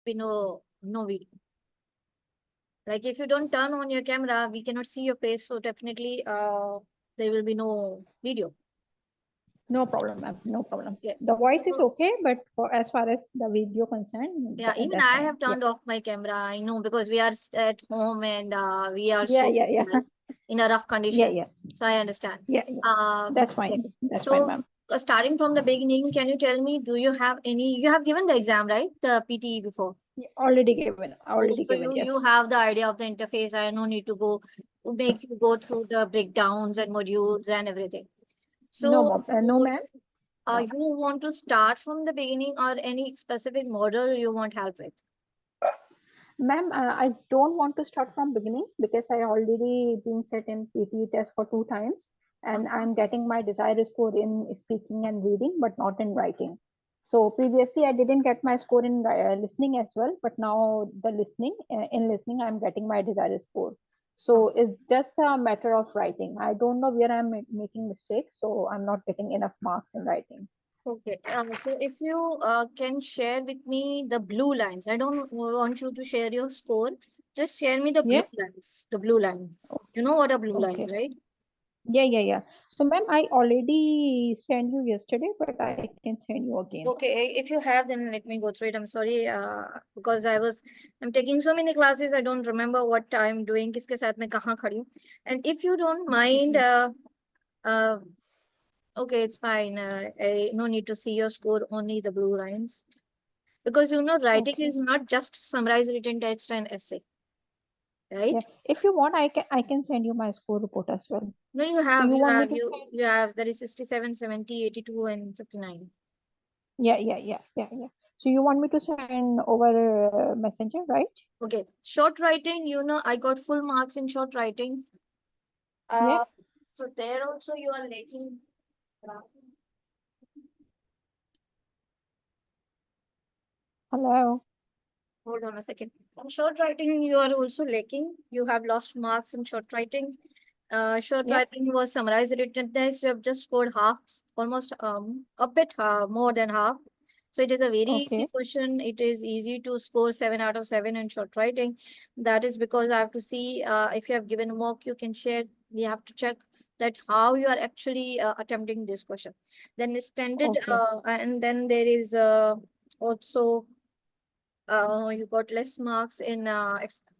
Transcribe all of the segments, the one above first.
be no video. Like if you don't turn on your camera, we cannot see your face. So definitely there will be no video. No problem, ma'am. No problem. Yeah. The voice is So okay, but for as far as the video concerned, yeah, even that's I fine. have Yeah. turned off my camera. I know because we are at home and we are Yeah, so yeah, yeah. in a rough Yeah, condition. yeah. So I understand. Yeah, yeah. Uh, That's fine. That's fine, so ma'am. starting from the beginning, can you tell me, do you have any, you have given the exam, right? The PTE before. Yeah, already given. Already Oh, so given. you Yes. have the idea of the interface. I no need to go make you go through the breakdowns and modules and everything. No, So ma'am. No, ma'am. No. you want to start from the beginning or any specific model you want help with? Ma'am, I don't want to start from beginning because I already been set in PT test for 2 times and Uh-huh. I'm getting my desired score in speaking and reading, but not in writing. So previously I didn't get my score in listening as well, but now the listening in listening I'm getting my desired score. So it's just a matter of writing. I don't know where I'm making mistakes, so I'm not getting enough marks in writing. Okay. So if you can share with me the blue lines, I don't want you to share your score. Just share me the blue Yeah. lines. The blue lines. You know what are blue lines, Okay. right? Yeah, yeah, yeah. So, ma'am, I already sent you yesterday, but I can send you again. Okay, if you have, then let me go through it. I'm sorry, because I'm taking so many classes. I don't remember what I'm doing. किसके साथ में कहाँ खड़ी हूँ. And if you don't mind, Okay. uh, okay, it's fine. No need to see your score, only the blue lines. Because writing Okay. is not just summarize written text and essay, Yeah. right? If you want, I can send you my score report as well. No, you So have, you you want me have, to you send? you have. There is 67, 70, 82, and 59. Yeah, yeah, yeah, yeah, yeah. So you want me to send over Messenger, right? Okay, short writing. I got full marks in short writing. Yeah. Uh, so there also you are lacking. Hello. Hold on a second. In short writing, you are also lacking. You have lost marks in short writing. Short Yeah. writing was summarized written text. You have just scored half, almost a bit more than half. So it is a very easy Okay. question. It is easy to score 7 out of 7 in short writing. That is because I have to see if you have given mock, you can share. We have to check that how you are actually attempting this question. Then extended, Okay. and then there is also you got less marks in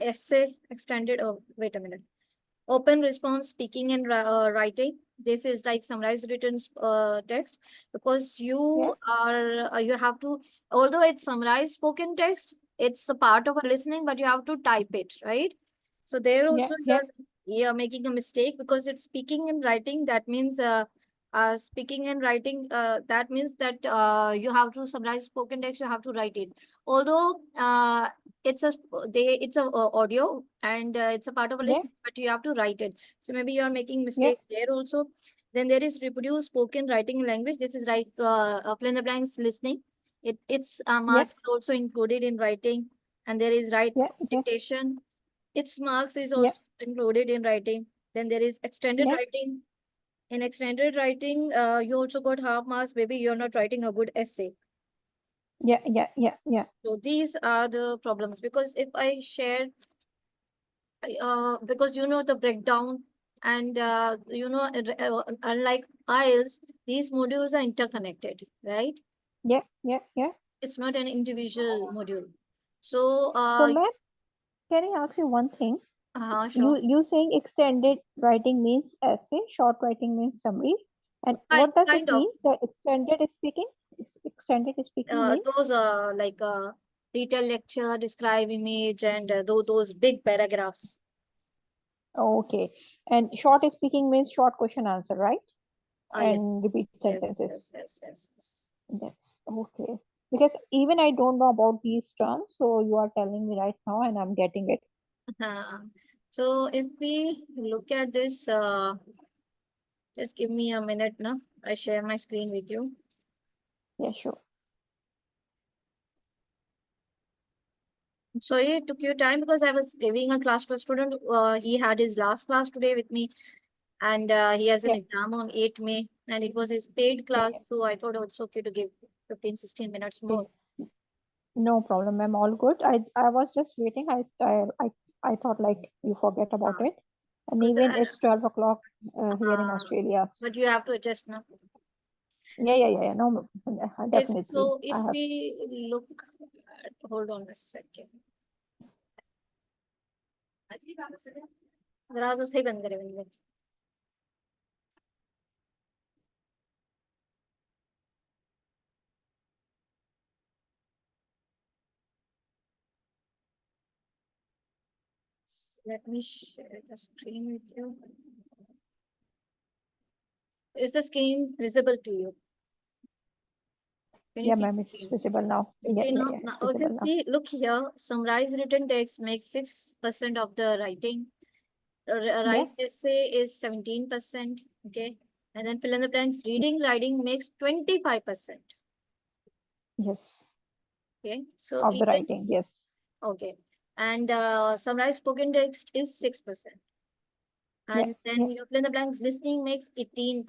essay extended. Oh, wait a minute. Open response, speaking and writing. This is like summarized written text because Yeah. you have to, although it's summarized spoken text, it's a part of a listening, but you have to type it, right? So there Yeah. also Yeah. you're making a mistake because it's speaking and writing. That means speaking and writing. That means that you have to summarize spoken text. You have to write it. Although it's a it's a audio and it's a part of a Yeah. list, but you have to write it. So maybe you are making Yeah. mistakes there also. Then there is reproduce spoken writing language. This is right, fill in the blanks listening. Its Yeah. marks are also included in writing. And there is right Yeah. Yeah. dictation. Its marks is Yeah. also included in writing. Then there is extended Yeah. writing. In extended writing, you also got half marks. Maybe you're not writing a good essay. Yeah. Yeah. Yeah. Yeah. So these are the problems because if I share, because the breakdown and unlike IELTS, these modules are interconnected, right? Yeah. Yeah. Yeah. It's not an individual module. So, So, ma'am, can I ask you one thing? sure. You saying extended writing means essay, short writing means summary, and what does it Kind of. mean? The extended speaking, extended speaking means? Those like retail lecture, describe image, and those big paragraphs. Okay, and short speaking means short question answer, right? And Yes, repeat yes, sentences. yes, yes, yes, yes. That's okay. Because even I don't know about these terms, so you are telling me right now, and I'm getting it. So if we look at this, just give me a minute now. I share my screen with you. Yeah, sure. Sorry, it took you time because I was giving a class to a student. He had his last class today with me, and he has an Yeah, exam on 8 May, and it was his paid yeah, class. So I thought it's okay to give 15, 16 minutes yeah, more. No problem, ma'am. All good. I was just waiting. I thought like you forget about it. And Because even it's 12 o'clock here in uh, Australia. but you have to adjust now. Yeah. No, Okay, definitely. so if I have. we look at, hold on a second. दरवाजा सही बंद करे मैंने let me share the screen with you. Is the screen visible to you? Can you Yeah, see ma'am. the It's screen? visible now. Okay, Yeah. now It's okay, visible now. see, look here. Summarize written text makes 6% of the writing. Yeah. Write essay is 17%. Okay. And then fill in the blanks. Reading, writing makes 25%. Yes. Okay. So Of the even, writing. Yes. okay. And summarize spoken text is 6%. Yeah. And then you fill in the blanks. Listening makes 18%.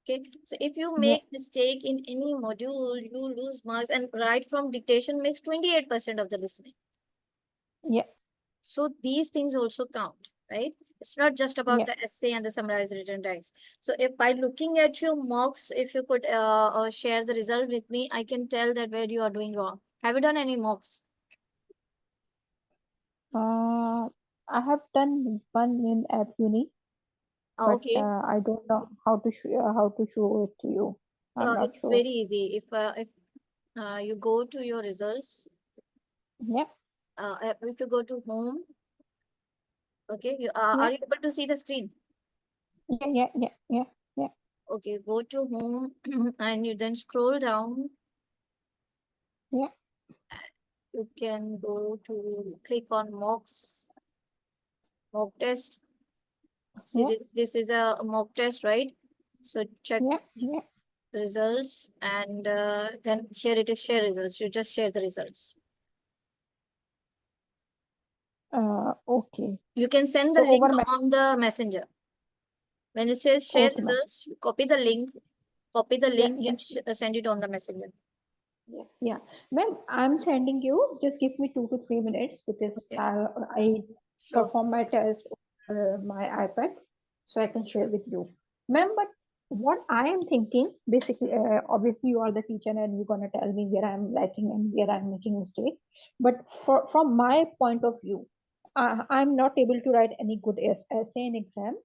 Okay. So if you Yeah. make mistake in any module, you lose marks, and write from dictation makes 28% of the listening. Yeah. So these things also count, right? It's not just about Yeah. the essay and the summarized written text. So if by looking at your mocks, if you could share the result with me, I can tell that where you are doing wrong. Have you done any mocks? I have done one in App Uni, but Okay. I don't know how to show it to you. I'm not It's sure. very easy. If you go to your results, Yeah. if you go to home, okay, you Yeah. are you able to see the screen? Yeah. Okay, go to home and you then scroll down. Yeah. You can go to click on mocks, mock test. See, Yeah. this is a mock test, right? So check Yeah. results and then here it is share results. You just share the results. Okay. You can send the So link over my on the messenger. When it says share okay, ma'am. results, you copy the link Yeah. and send it on the messenger. Yeah. Ma'am, I'm sending you. Just give me 2 to 3 minutes because Okay, I sure. perform my test on my iPad, so I can share with you. Ma'am, but what I am thinking, basically, obviously you are the teacher and you're gonna tell me where I'm lacking and where I'm making mistake. But from my point of view, I'm not able to write any good essay in exam,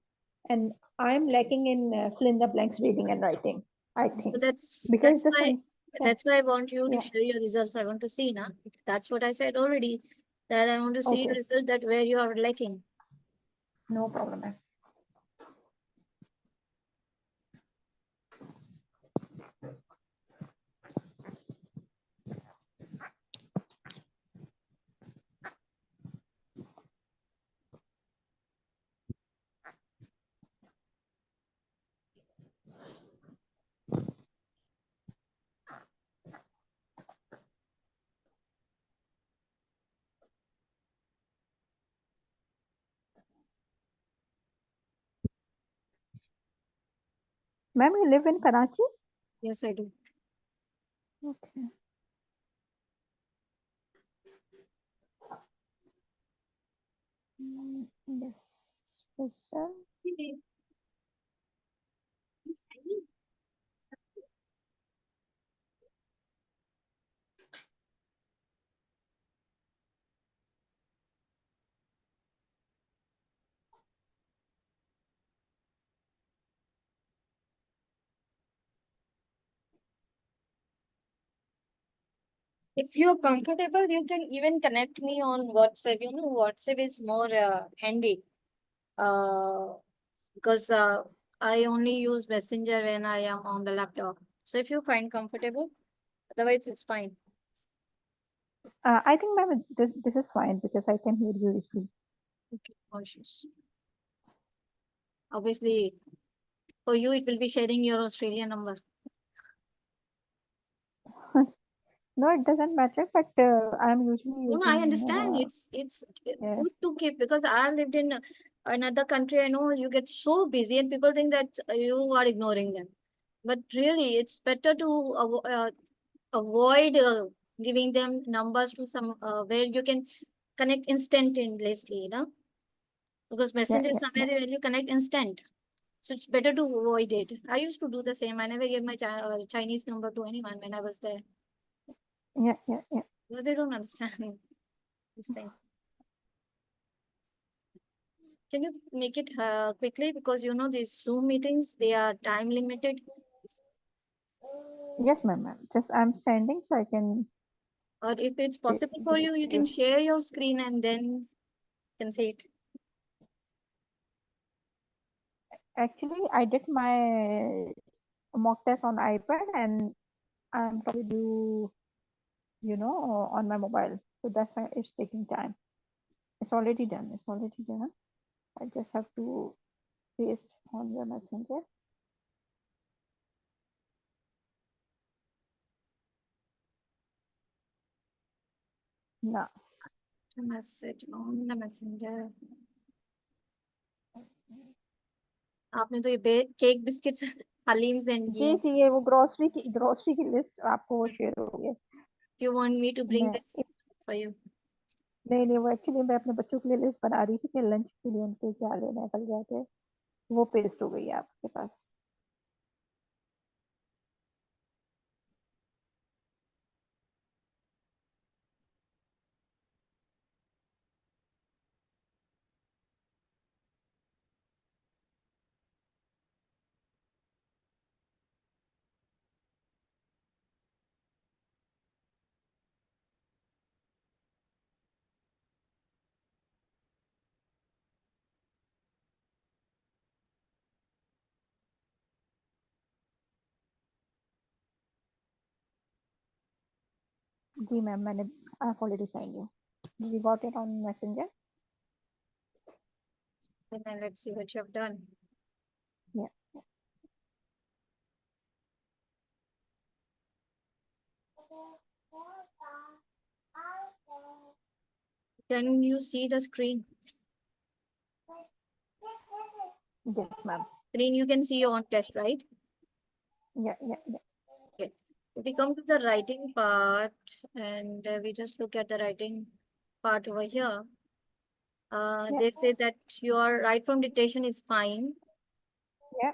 and I'm lacking in fill in the blanks reading and writing, I So think, that's because that's the why sen that's why I want you to yeah. share your results. I want to see now. That's what I said already. That I want to see your Okay, result that where you are lacking. no problem, ma'am. Ma'am, you live in Karachi? Yes, I do. Okay. Yes. Special. If you're comfortable, you can even connect me on WhatsApp. You know, WhatsApp is more handy uh, because I only use Messenger when I am on the laptop. So if you find comfortable, otherwise it's fine. I think, ma'am, this is fine because I can hear you easily. Okay, no issues. Obviously, for you, it will be sharing your Australian number. No, it doesn't matter, but I'm usually No, no, I using. understand. It's Yeah. good to keep because I lived in another country. I know you get so busy and people think that you are ignoring them. But really, it's better to avoid giving them numbers to some where you can connect instantaneously, you know, because messenger is somewhere where you connect instant. So it's better to avoid it. I used to do the same. I never gave my Chinese number to anyone when I was there yeah. because they don't understand this thing. Can you make it quickly? Because you know these Zoom meetings, they are time limited. Yes, ma'am. Just I'm sending so I can Or if it's possible for give it you, you to can you. share your screen and then you can see it. Actually, I did my mock test on iPad and I'm trying to do, on my mobile. So that's why it's taking time. It's already done. It's already done. I just have to paste on your messenger. Now, It's a message on the messenger. आपने तो ये cake biscuits हलीम्स and जी ये जी ये वो grocery की list आपको वो share हो गई है। you want me to bring मैं this for you? नहीं नहीं वो एक्चुअली मैं अपने बच्चों के लिए लिस्ट बना रही थी कि लंच के लिए उनके क्या लेना है कल जाके। वो पेस्ट हो गई है आपके पास। जी मैम मैंने I've already signed you. We got it on messenger. And then let's see what you have done. Yeah. Can you see the screen? Yes ma'am. Screen, you can see your own test, right? Yeah. Okay. If we come to the writing part and we just look at the writing part over here, Yeah. they say that your write from dictation is fine. Yeah.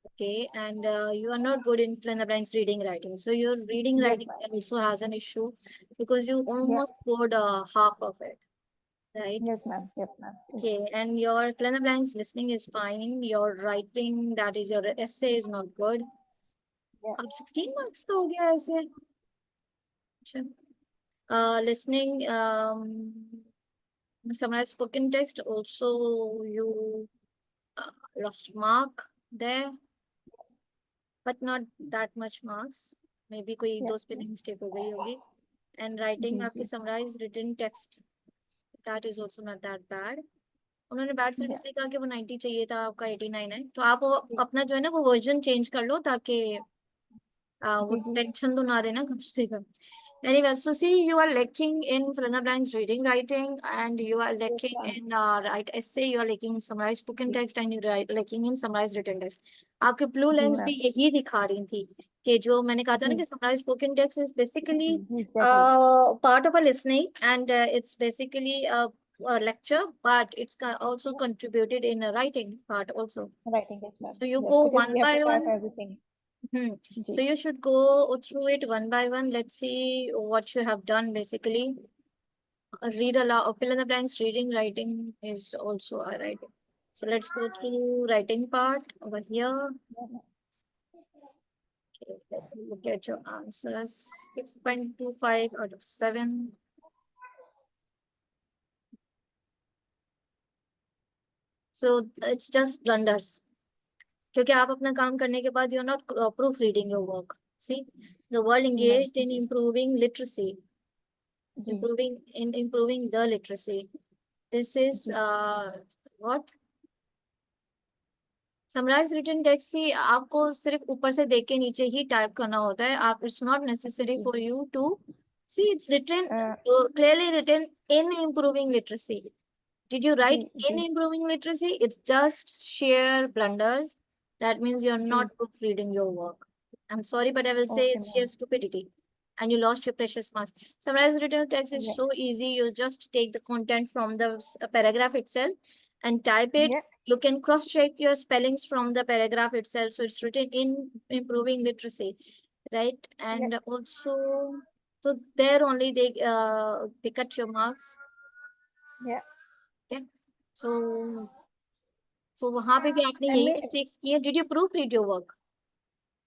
Okay, and you are not good in fill in the blanks reading writing. So your reading Yes writing ma'am. also has an issue because you Yeah. almost scored half of it, right? Yes ma'am. Yes ma'am. Okay, Yes. and your fill in the blanks listening is fine. Your writing, that is your essay, is not good. Yeah. अब 16 marks का हो गया ऐसे. अच्छा. Listening, summarize spoken text. Also, you lost mark there, but not that much marks. Maybe कोई Yeah. दो spelling mistake हो गई होगी. And writing जी आपकी जी. summarize written text, that is also not that bad. उन्होंने बैड से Yeah. इसलिए कहा कि वो 90 चाहिए था, आपका 89 है, तो आप वो जी अपना जो है ना वो वर्जन चेंज कर लो ताकि वो जी जी. टेंशन तो ना देना कम से कम. Anyway, so see, you are lacking in fill in the blanks reading, writing, and you are Yes lacking ma'am. in write essay, you are lacking in summarized spoken text, and you are lacking in summarized written text. आपके blue जी lines भी ma'am. यही दिखा रही थी कि जो मैंने कहा था ना जी कि summarized spoken text is basically जी exactly. part of a listening, and it's basically a lecture, but it's also contributed in a writing part also. Writing. Yes ma'am. So you Yes go because one we have by to type one. everything. Hmm. So जी. you should go through it one by one. Let's see what you have done basically. Read aloud, fill in the blanks, reading, writing is also a writing. So let's go through writing part over here. Yeah, ma'am. Okay, let me look at your answers. 6.25 out of 7. So it's just blunders. क्योंकि आप अपना काम करने के बाद you're not proofreading your work. See, the world जी ma'am. engaged in जी improving literacy, जी improving the literacy. This is जी. what? समराइज रिटन टेक्स्ट से आपको सिर्फ ऊपर से देख के नीचे ही टाइप करना होता है. आप इट्स नॉट नेसेसरी जी. For you to see. It's written Uh, clearly written in improving literacy. Did you जी write in जी improving literacy? It's just sheer blunders. That means you're जी. not proofreading your work. I'm sorry, but I will say okay it's sheer ma'am. stupidity. and you lost your precious marks. Summarized written text is Yeah. so easy. You just take the content from the paragraph itself and type it. Yeah. You can cross check your spellings from the paragraph itself. So it's written in improving literacy, right? Yeah. And also, so there only they cut your marks. Yeah. Okay. So वहां पे भी आपने And यही may, mistakes की है. Did you proofread your work?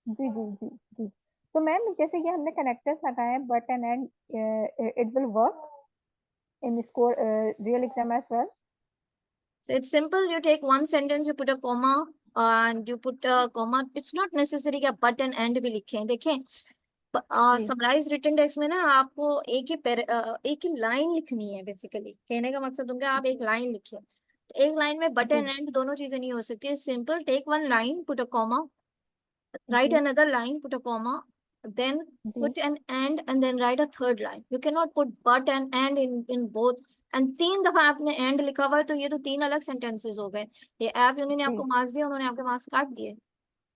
जी जी जी जी. तो मैम जैसे कि हमने कनेक्टर्स लगाए हैं but and it will work in score real exam as well. So it's simple. You take one sentence, you put a comma, and you put a comma. It's not necessary कि आप but and end भी लिखें. देखें, जी summarise written text में ना आपको एक ही line लिखनी है. बेसिकली कहने का मकसद उनका आप एक जी लाइन लिखिए. तो एक लाइन में बट जी एंड एंड दोनों चीजें नहीं हो सकती. Simple, take one line, put a comma, write जी another line, put a comma, then जी put an and then write a third line. You cannot put but and in both. And 3 दफा आपने and लिखा हुआ है तो ये तो 3 अलग sentences हो गए. ये ऐप उन्होंने जी आपको मार्क्स दिए, उन्होंने आपके मार्क्स काट दिए.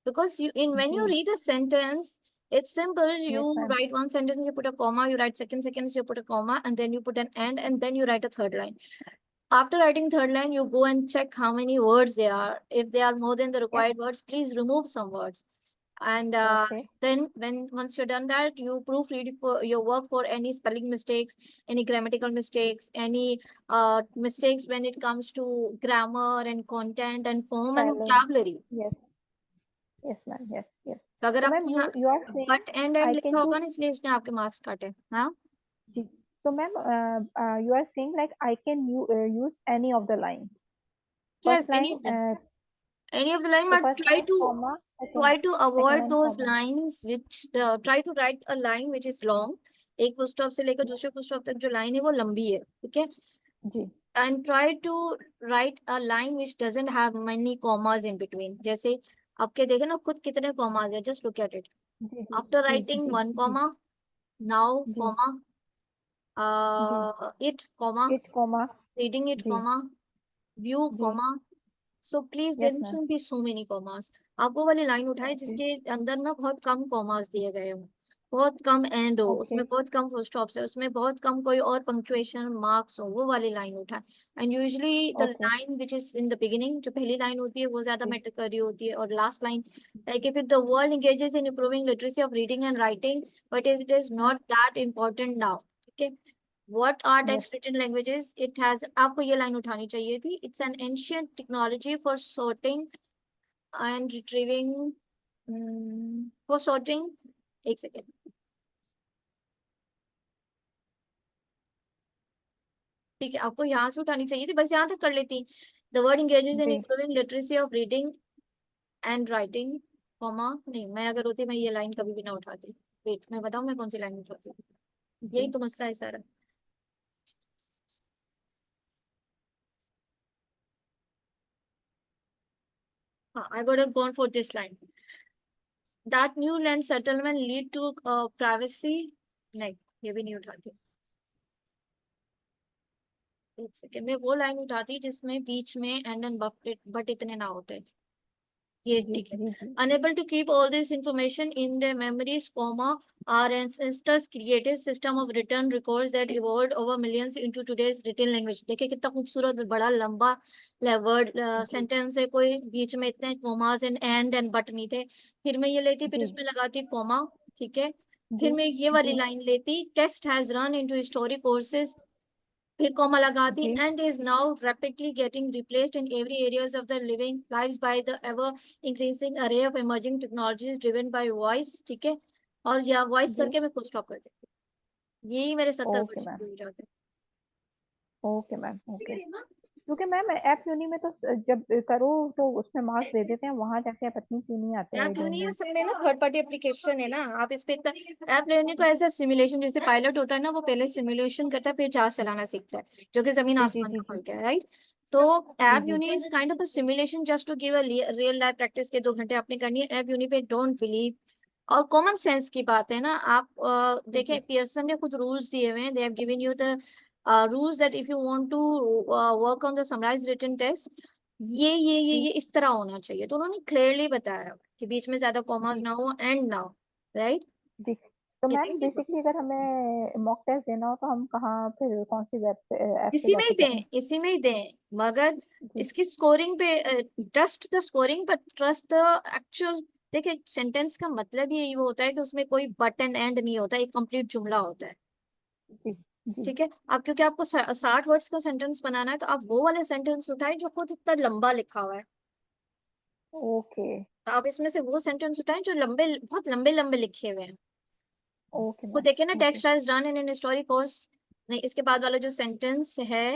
Because when you ji. read a sentence, it's simple. You Yes ma'am. write one sentence, you put a comma, you write second sentence, you put a comma, and then you put an and then you write a third line. After writing third line, you go and check how many words they are. If they are more than the Yep. required words, please remove some words. And Okay. then once you're done that, you proofread for your work for any spelling mistakes, any grammatical mistakes, any mistakes when it comes to grammar and content and form and Spelling. vocabulary. Yes. Yes ma'am. Yes. Yes. तो अगर So आपने ma'am, यहाँ you are saying but and I लिखा can होगा use. ना, इसलिए उसने आपके मार्क्स काटे. हाँ, जी. So ma'am, you are saying like I can use any of the lines. yes, First any line. of them, any of the line, So but first line comma. try Second. to Second avoid line those comma. lines which try to write a line which is long. एक full stop से लेकर दूसरे full stop तक जो line है वो लंबी है. ठीक है. जी And try to write a line which doesn't have many commas in between. जैसे आपके देखे ना खुद कितने commas है. Just look at it. Ji ji After ji writing ji one ji comma, now ji comma, ji. it comma, It comma. reading it ji comma, view ji. comma. So please there Yes ma'am. shouldn't be so many commas. आप वो वाली line उठाए Okay. जिसके अंदर ना बहुत कम commas दिए गए हो, बहुत कम एंड हो, उसमें Okay. बहुत कम फुल स्टॉप्स है, उसमें बहुत कम कोई और पंक्चुएशन मार्क्स हो, वो वाली लाइन उठाए. And usually the Okay. Line which is in the beginning, जो पहली लाइन होती है वो ज्यादा जी मैटर कर रही होती है. और last line, like if the world engages in improving literacy of reading and writing, but it is not that important now. Okay. What are yes. text written languages? It has, आपको ये line उठानी चाहिए थी. It's an ancient technology for sorting and retrieving, for sorting. एक second. ठीक है, आपको यहाँ से उठानी चाहिए थी, बस यहाँ तक कर लेती. द वर्ड engages in जी improving literacy of reading and writing, comma नहीं. मैं अगर होती मैं ये लाइन कभी भी ना उठाती. वेट, मैं बताऊँ मैं कौन सी लाइन उठाती. यही जी तो मसला है सारा. हाँ, I would have gone for this line. That new land settlement lead to privacy. नहीं, ये भी नहीं उठाती. एक सेकेंड, मैं वो लाइन उठाती जिसमें बीच में एंड एंड बट इतने ना होते. ये जी ठीक है. जी जी Unable to keep all this information in their memories, comma, our ancestors created system of written records that evolved over millions into today's written language. देखिए कितना खूबसूरत बड़ा लंबा वर्ड जी सेंटेंस है, कोई बीच में इतने कॉमास एंड बट नहीं थे. फिर मैं ये लेती, फिर जी उसमें लगाती कॉमा. ठीक है. फिर जी मैं ये वाली जी लाइन लेती, text has run into historic courses, फिर कॉमा लगाती, जी. And is now rapidly getting replaced in every areas of the living lives by the ever increasing array of emerging technologies driven by voice. ठीक है. और या voice जी. करके मैं खुद स्टॉप कर देती हूँ. यही मेरे 70 ओके मैम. हो जाते ओके मैम. ओके. हैं. क्योंकि मैम ऐप यूनी में तो जब करो तो उसमें मार्क्स दे देते हैं, वहां जाके पता नहीं क्यों नहीं आते. आई ऐप डोंट लेनी नो. असल में ना थर्ड पार्टी एप्लीकेशन है ना. आप इस पे इतना, ऐप लेनी को ऐसा सिमुलेशन जैसे पायलट होता है ना, वो पहले सिमुलेशन करता है फिर जहाज चलाना सीखता है, जो कि जमीन जी जी आसमान जी का जी फर्क है. राइट. तो जी ऐप जी uni is kind of a simulation just to give a real life practice के 2 घंटे आपने करनी है. ऐप यूनी पे डोंट बिलीव. और कॉमन सेंस की बात है ना. आप देखें, जी पियर्सन ने कुछ रूल्स दिए हुए हैं. They have given you the rules that if you want to work on the summarised written test, ये इस तरह होना चाहिए. तो उन्होंने क्लियरली बताया कि बीच में ज्यादा कॉमास जी ना हो एंड ना हो. राइट. जी तो मैम Getting it? बेसिकली अगर हमें मॉक टेस्ट देना हो तो हम कहाँ फिर कौन सी वेब ऐप पे इसी में ही जाके करें? दें, इसी में ही दें, मगर जी इसकी स्कोरिंग पे ट्रस्ट द स्कोरिंग पर ट्रस्ट द एक्चुअल। देखिए सेंटेंस का मतलब ही वो होता है कि उसमें कोई बट एंड एंड नहीं होता, एक कंप्लीट जुमला होता है। जी जी। ठीक है, अब क्योंकि आपको 60 वर्ड्स का सेंटेंस बनाना है तो आप वो वाले सेंटेंस उठाएं जो खुद इतना लंबा लिखा हुआ है। ओके तो आप इसमें से वो सेंटेंस उठाएं जो लंबे, बहुत लंबे लंबे लिखे हुए हैं। ओके वो मैम देखिए ना, ठीक है। Text is done in an story course. नहीं, इसके बाद वाला जो सेंटेंस है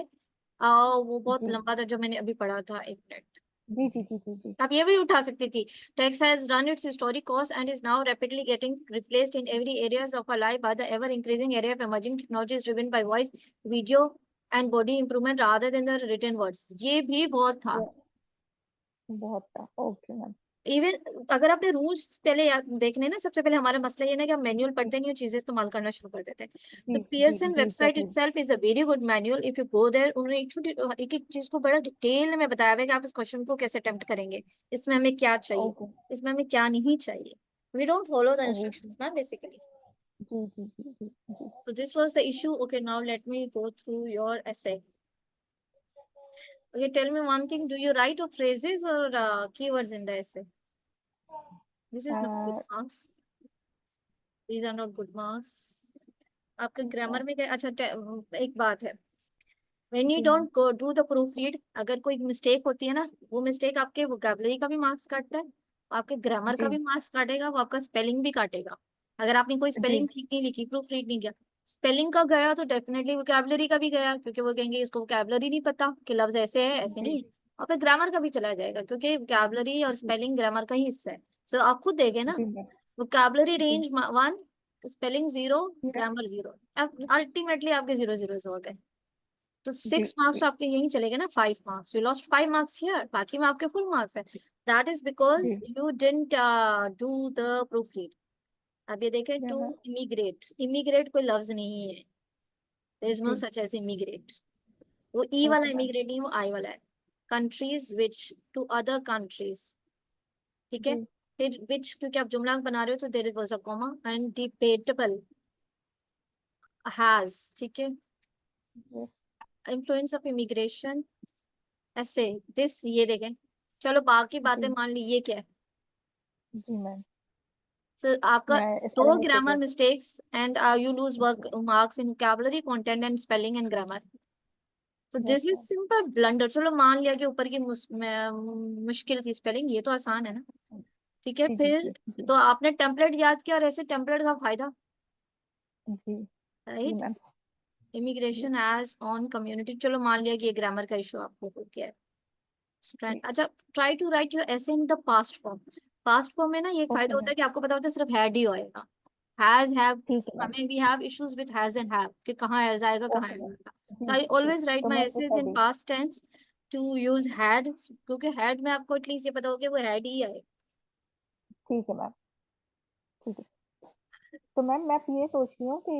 वो बहुत जी लंबा था जो मैंने अभी पढ़ा था, एक मिनट। जी जी जी जी जी। आप ये भी उठा सकती थी। Text has run its historic course and is now rapidly getting replaced in every areas of our life by the ever increasing area of emerging technologies driven by voice, video and body improvement rather than the written words. ये भी बहुत था। बहुत था। Okay ma'am. Even अगर आपने rules पहले देखने ना, सबसे पहले हमारा मसला ये ना कि हम मैनुअल जी पढ़ते नहीं और चीजें इस्तेमाल करना शुरू कर देते हैं। तो जी जी पियर्सन जी website exactly. Itself is a very good manual. If you go there, उन्होंने एक छोटी एक एक चीज को बड़ा डिटेल में बताया हुआ है कि आप इस क्वेश्चन को कैसे अटेम्प्ट करेंगे, इसमें हमें क्या चाहिए, ओके। इसमें हमें क्या नहीं चाहिए। We don't follow the okay instructions ना बेसिकली। जी जी जी जी जी। So this was the issue. Okay, now let me go through your essay. Okay, tell me one thing. Do you write of phrases or keywords in the essay? This is not good marks. These are not good marks. आपके grammar में क्या, अच्छा एक बात है, when you जी ma'am. don't go do the proofread, अगर कोई मिस्टेक होती है ना, वो मिस्टेक आपके वोकैबुलरी का भी मार्क्स काटता है, आपके ग्रामर का जी भी मार्क्स काटेगा, वो आपका स्पेलिंग भी काटेगा। अगर आपने कोई जी स्पेलिंग ठीक नहीं लिखी, प्रूफ रीड नहीं किया, स्पेलिंग का गया तो डेफिनेटली वोकैबुलरी का भी गया, क्योंकि वो कहेंगे इसको वोकैबुलरी नहीं पता कि लफ्ज ऐसे है ऐसे जी नहीं। और फिर ग्रामर का भी चला जाएगा, क्योंकि वोकैबुलरी और जी स्पेलिंग ग्रामर का ही हिस्सा है। सो आप खुद देखें ना, जी मैम। वोकैबुलरी जी range 1, spelling 0, ma'am. Grammar 0, ultimately आपके 0 0 हो गए। तो जी 6 मार्क्स जी तो आपके यहीं चले गए ना, 5 marks, you lost 5 marks here, बाकी में आपके फुल मार्क्स है। दैट इज बिकॉज जी you didn't do the proof read. अब ये देखें, या टू मैम। इमिग्रेट, इमिग्रेट कोई लफ्ज नहीं है, देयर इज नो जी सच एज इमिग्रेट। वो ई वाला ओके मैम। इमिग्रेट नहीं, वो आई वाला है। Countries which, to other countries, ठीक है। जी फिर विच, क्योंकि आप जुमला बना रहे हो तो there was a comma, and debatable, has, ठीक है। यस इन्फ्लुएंस ऑफ इमिग्रेशन, ऐसे दिस, ये देखें। चलो बाकी बातें जी मान ली, ये क्या है। जी मैम। सो आपका मैं दो स्पेलिंग मिस्टेक ग्रामर है। Mistakes and you lose work जी marks in vocabulary, content and spelling and grammar. So this yes is ma'am. Simple blunder. चलो मान लिया कि ऊपर की मुश्किल थी स्पेलिंग, ये तो आसान है ना। ठीक है, जी जी फिर जी जी तो आपने टेम्पलेट याद किया, और ऐसे टेम्पलेट का फायदा, जी जी राइट। मैम। जी इमिग्रेशन एज ऑन कम्युनिटी, चलो मान लिया कि ये ग्रामर का इशू आपको हो गया है। जी अच्छा, try to write your essay in the past form. Past form में ना ये एक ओके फायदा होता मैम। है कि आपको पता होता है सिर्फ हैड ही होएगा, हैज हैव। ठीक है मैम। हमें we have issues with has and have कि कहाँ हैज आएगा कहाँ ओके हैव मैम। आएगा। जी सो आई जी जी ऑलवेज राइट तो माय मैं essays in ready. Past tense to use had, क्योंकि हैड में आपको एटलीस्ट ये पता होगा कि वो हैड ही आएगा। ठीक है मैम। ठीक है। तो मैम मैं ये सोच रही हूँ कि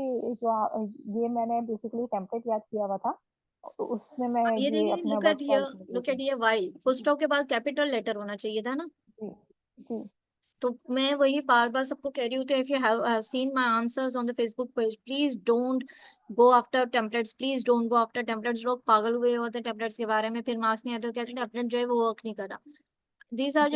ये मैंने बेसिकली टेम्पलेट याद किया हुआ था, तो उसमें मैं अब ये ये देखिए, अपना look work at here, solve कर लुक देती एट हूँ। हियर, वाइल फुल जी स्टॉप के बाद कैपिटल लेटर होना चाहिए था ना। जी जी तो मैं वही बार बार सबको कह रही हूँ, तो if you have seen my answers on the Facebook page, please don't go after templates, please don't go after templates. लोग पागल हुए होते हैं टेम्पलेट्स के बारे में, फिर मार्क्स नहीं आते, कहते हैं टेम्पलेट जो है वो वर्क नहीं कर रहा। These R G